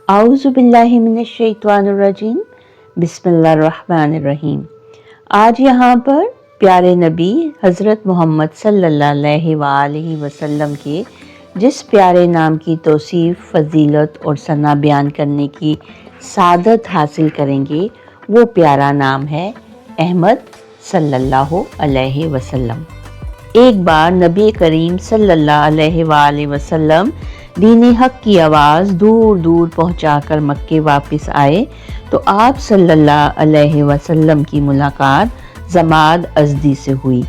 आऊज़ु बिल्लाहि मिनश्शैतानिर्रजीम। बिस्मिल्लाहिर्रहमानिर्रहीम। आज यहाँ पर प्यारे नबी हज़रत मोहम्मद सल्लल्लाहु अलैहि वसल्लम के जिस प्यारे नाम की तौसीफ़, फ़जीलत और सना बयान करने की सादत हासिल करेंगे, वो प्यारा नाम है अहमद सल्लल्लाहु अलैहि वसल्लम। एक बार नबी करीम सल्लल्लाहु अलैहि वसल्लम दीन हक की आवाज़ दूर दूर पहुंचाकर मक्के वापस आए तो आप सल्लल्लाहु अलैहि वसल्लम की मुलाकात जमाद अज़दी से हुई।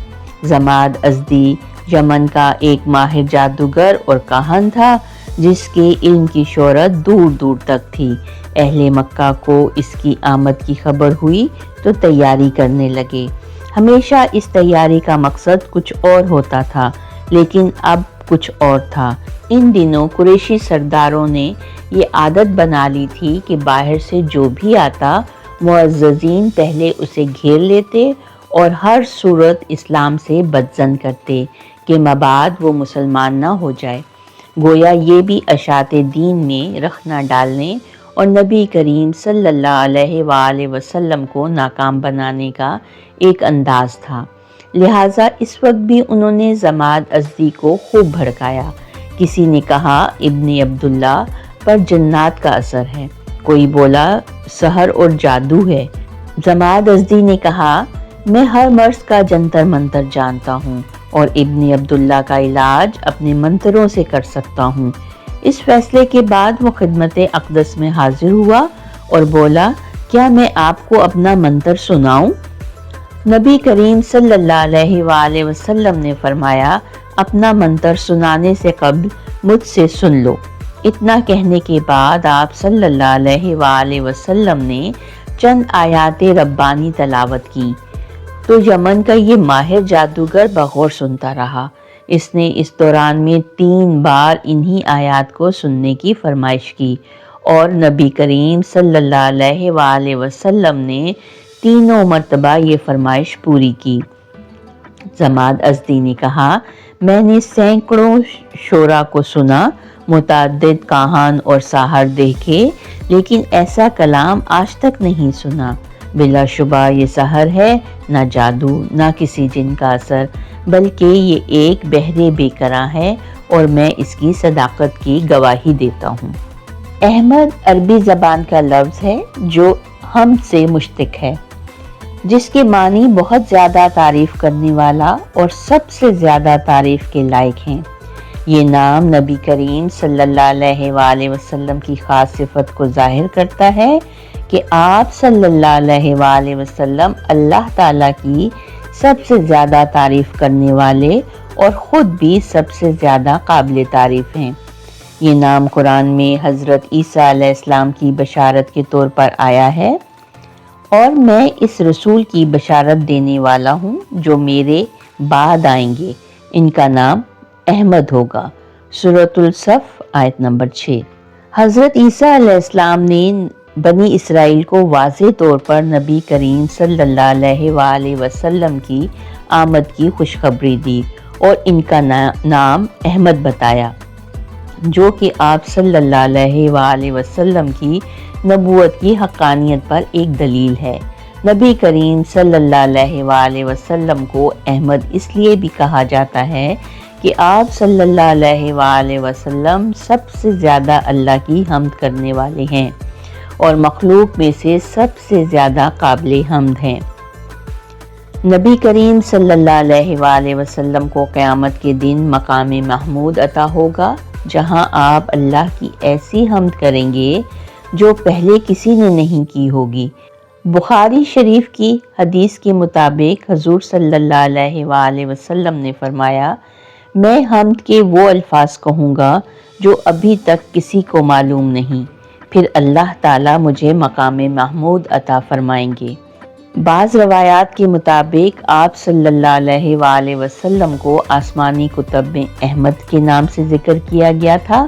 जमाद अज़दी यमन का एक माहिर जादूगर और काहन था जिसके इल्म की शोहरत दूर दूर तक थी। अहले मक्का को इसकी आमद की खबर हुई तो तैयारी करने लगे। हमेशा इस तैयारी का मकसद कुछ और होता था, लेकिन अब कुछ और था। इन दिनों कुरैशी सरदारों ने ये आदत बना ली थी कि बाहर से जो भी आता मुअज़्ज़ज़ीन पहले उसे घेर लेते और हर सूरत इस्लाम से बदज़न करते कि मबाद वो मुसलमान ना हो जाए। गोया ये भी अशाते दीन में रख न डालने और नबी करीम सल्लल्लाहु अलैहि वसल्लम को नाकाम बनाने का एक अंदाज था। लिहाजा इस वक्त भी उन्होंने जमाद अज़दी को खूब भड़काया। किसी ने कहा इब्ने अब्दुल्ला पर जन्नात का असर है, कोई बोला सहर और जादू है। जमाद अज़दी ने कहा मैं हर मर्ज का जंतर मंतर जानता हूँ और इब्ने अब्दुल्ला का इलाज अपने मंतरों से कर सकता हूँ। इस फैसले के बाद वो खिदमत अक़दस में हाजिर हुआ और बोला क्या मैं आपको अपना मंतर सुनाऊं? नबी करीम सल्लल्लाहु अलैहि वसल्लम ने फरमाया अपना मंतर सुनाने से कब्ल मुझसे सुन लो। इतना कहने के बाद आप सल्लल्लाहु अलैहि वसल्लम ने चंद आयाते रब्बानी तलावत की तो यमन का ये माहिर जादूगर बगौर सुनता रहा। इसने इस दौरान में 3 बार इन्हीं आयात को सुनने की फरमाइश की और नबी करीम सल्लल्लाहु अलैहि वसल्लम ने तीनों मर्तबा ये फरमाइश पूरी की। जमाद अज़दी ने कहा मैंने सैकड़ों शोरा को सुना, मुतअद्दिद काहन और साहर देखे, लेकिन ऐसा कलाम आज तक नहीं सुना। बिलाशुबा ये सहर है, ना जादू ना किसी जिन का असर, बल्कि ये एक बहरे बेकरां है और मैं इसकी सदाकत की गवाही देता हूँ। अहमद अरबी ज़बान का लफ्ज़ है जो हम से मुश्तिक है, जिसके मानी बहुत ज़्यादा तारीफ़ करने वाला और सबसे ज़्यादा तारीफ़ के लायक हैं। ये नाम नबी करीम सल्लल्लाहु अलैहि वसल्लम की ख़ास सिफत को ज़ाहिर करता है कि आप सल्लल्लाहु अलैहि वसल्लम अल्लाह ताला की सबसे ज़्यादा तारीफ़ करने वाले और ख़ुद भी सबसे ज़्यादा काबिल तारीफ़ हैं। ये नाम कुरान में हज़रत ईसा अलैहिस्सलाम की बशारत के तौर पर आया है और मैं इस रसूल की बशारत देने वाला हूँ जो मेरे बाद आएंगे, इनका नाम अहमद होगा। सूरतुल सफ़ आयत नंबर 6। हज़रत ईसा अलैहिस्सलाम ने बनी इसराइल को वाज़े तौर पर नबी करीम सल्लल्लाहु अलैहि वसल्लम की आमद की खुशखबरी दी और इनका नाम अहमद बताया, जो कि आप सल्लल्लाहु अलैहि वसल्लम की नबूवत की हक़ानियत पर एक दलील है। नबी करीम सल्लल्लाहु अलैहि वसल्लम को अहमद इसलिए भी कहा जाता है कि आप सल्लल्लाहु अलैहि वसल्लम सबसे ज़्यादा अल्लाह की हम्द करने वाले हैं और मखलूक में से सबसे ज़्यादा काबिल हम्द हैं। नबी करीम सल्लल्लाहु अलैहि वसल्लम को क़यामत के दिन मकाम महमूद अता होगा, जहां आप अल्लाह की ऐसी हम्द करेंगे जो पहले किसी ने नहीं की होगी। बुखारी शरीफ की हदीस के मुताबिक हजूर सल्लल्लाहु अलैहि वसल्लम ने फरमाया मैं हम्द के वो अल्फाज कहूँगा जो अभी तक किसी को मालूम नहीं, फिर अल्लाह ताला मुझे मकाम महमूद अता फरमाएंगे। बाज़ रवायात के मुताबिक आप सल्लल्लाहु अलैहि वसल्लम को आसमानी कुतब में अहमद के नाम से ज़िक्र किया गया था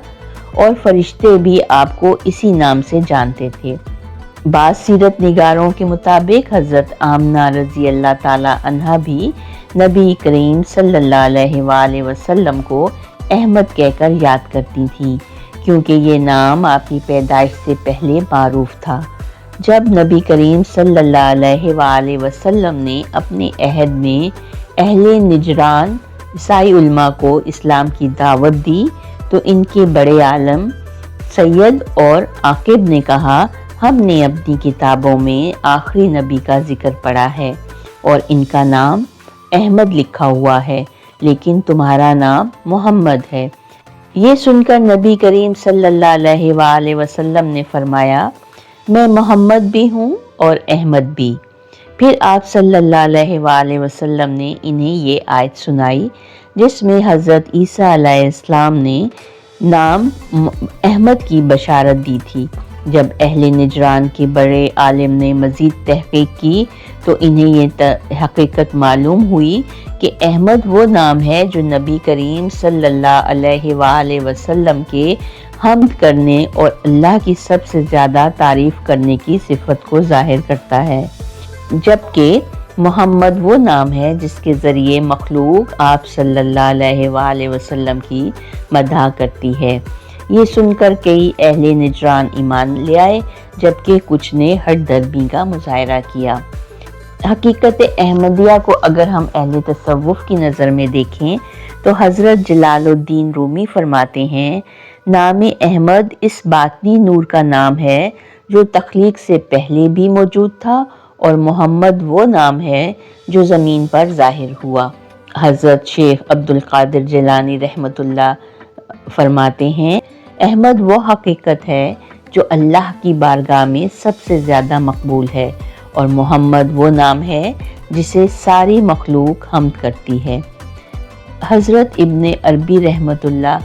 और फरिश्ते भी आपको इसी नाम से जानते थे। बाज़ सीरत निगारों के मुताबिक हज़रत आमना रज़ी अल्लाह ताला अन्हा भी नबी करीम सल्लल्लाहु अलैहि वसल्लम को अहमद कहकर याद करती थीं। کیونکہ یہ نام آپ کی پیدائش سے پہلے معروف تھا۔ جب نبی کریم صلی اللہ علیہ وآلہ وسلم نے اپنے عہد میں اہل نجران عیسائی علماء کو اسلام کی دعوت دی تو ان کے بڑے عالم سید اور عاقب نے کہا، ہم نے اپنی کتابوں میں آخری نبی کا ذکر پڑھا ہے اور ان کا نام احمد لکھا ہوا ہے، لیکن تمہارا نام محمد ہے۔ یہ سن کر نبی کریم صلی اللہ علیہ وآلہ وسلم نے فرمایا، میں محمد بھی ہوں اور احمد بھی۔ پھر آپ صلی اللہ علیہ وآلہ وسلم نے انہیں یہ آیت سنائی جس میں حضرت عیسیٰ علیہ السلام نے نام احمد کی بشارت دی تھی۔ جب اہل نجران کے بڑے عالم نے مزید تحقیق کی تو انہیں یہ حقیقت معلوم ہوئی کہ احمد وہ نام ہے جو نبی کریم صلی اللہ علیہ وآلہ وسلم کے حمد کرنے اور اللہ کی سب سے زیادہ تعریف کرنے کی صفت کو ظاہر کرتا ہے، جبکہ محمد وہ نام ہے جس کے ذریعے مخلوق آپ صلی اللہ علیہ وآلہ وسلم کی مدح کرتی ہے۔ یہ سن کر کئی اہل نجران ایمان لے آئے، جبکہ کچھ نے ہٹ درمی کا مظاہرہ کیا۔ حقیقت احمدیہ کو اگر ہم اہل تصوف کی نظر میں دیکھیں تو حضرت جلال الدین رومی فرماتے ہیں، نام احمد اس باطنی نور کا نام ہے جو تخلیق سے پہلے بھی موجود تھا، اور محمد وہ نام ہے جو زمین پر ظاہر ہوا۔ حضرت شیخ عبد القادر جیلانی رحمۃ اللہ فرماتے ہیں، احمد وہ حقیقت ہے جو اللہ کی بارگاہ میں سب سے زیادہ مقبول ہے، اور محمد وہ نام ہے جسے ساری مخلوق حمد کرتی ہے۔ حضرت ابن عربی رحمۃ اللہ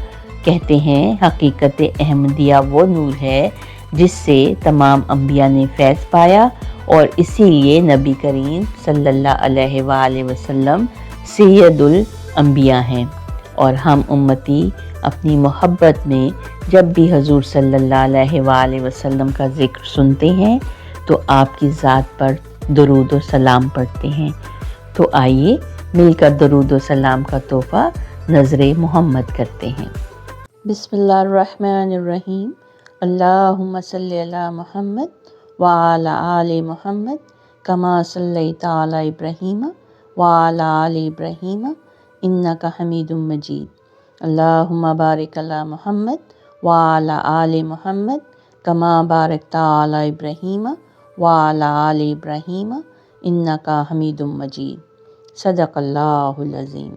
کہتے ہیں، حقیقت احمدیہ وہ نور ہے جس سے تمام انبیاء نے فیض پایا، اور اسی لیے نبی کریم صلی اللہ علیہ وآلہ وسلم سید الانبیاء ہیں، اور ہم امتی اپنی محبت میں جب بھی حضور صلی اللہ علیہ وآلہ وسلم کا ذکر سنتے ہیں تو آپ کی ذات پر درود و سلام پڑھتے ہیں۔ تو آئیے مل کر درود و سلام کا تحفہ نظر محمد کرتے ہیں۔ بسم اللہ الرحمن الرحیم، اللہم صلی علی محمد وعلی آل محمد کما صلیت علی ابراہیم وعلی آل ابراہیم انک حمید مجید، اللہم بارک علی محمد وعلی آل محمد کما بارکت علی ابراہیم وعلی آل ابراہیم انک حمید مجید۔ صدق اللہ العظیم۔